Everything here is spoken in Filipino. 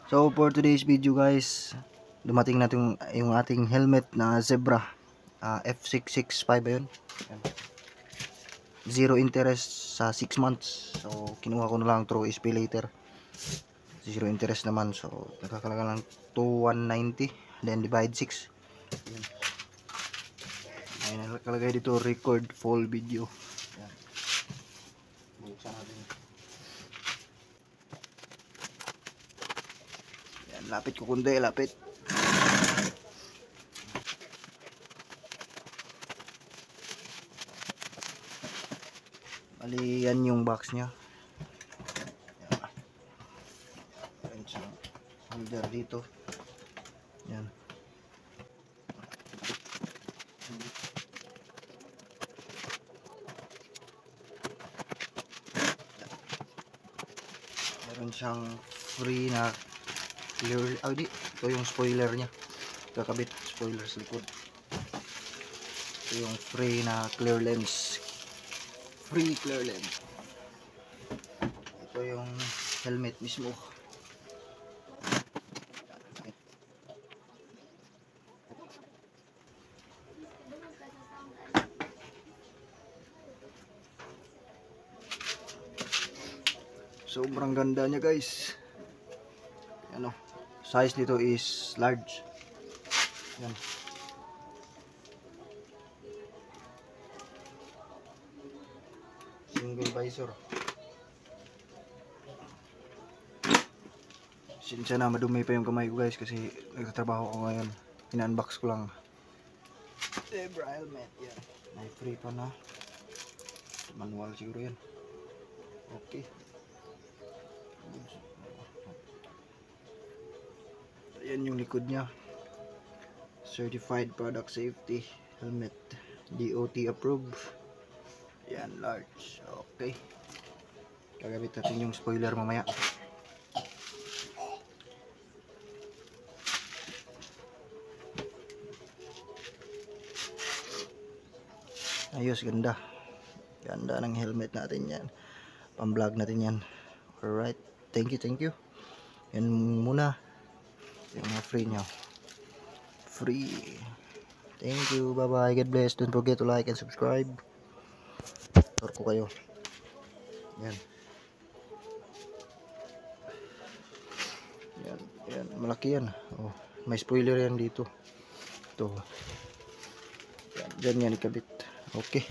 So for today's video guys, dumating natin yung ating helmet na Zebra F665 ba yun? Zero interest sa 6 months. So kinuha ko na lang through SPay later. Zero interest naman. So nakakalaga lang 2,190 then divide 6. Yan. Ay nakalagay dito record full video. Yan. Buksan natin. Yan, lapit ko kundi, lapit. Bali, yan yung box nya. Yan siya. Holder dito. Yan. Meron siyang free na clear. Di. Ito yung spoiler nya. Kakabit. Spoiler sa likod. Ito yung free na clear lens. Free clear lens. Ito yung helmet mismo. Sobrang ganda niya guys. Ano, size nito is large. Yan. Single visor. Sinsya na madumi pa yung kamay ko guys kasi nagtatrabaho ko ngayon. Ina-unbox ko lang. Zebra helmet. Yan. May free pa na. Manual siguro yan. Okay. Ayan yung likod niya. Certified Product Safety Helmet. DOT approved. Yan, large. Okay. Gagamit natin yung spoiler mamaya. Ayos, ganda. Ganda ng helmet natin yan. Pang-vlog natin yan. Alright. Thank you. Yan muna. Yung mga free nyo. Free. Thank you. Bye-bye. God bless. Don't forget to like and subscribe. Tor ko kayo. Yan. Yan. Malaki yan. Oh, may spoiler yan dito. Ito. Yan. Dyan yan ikabit. Okay.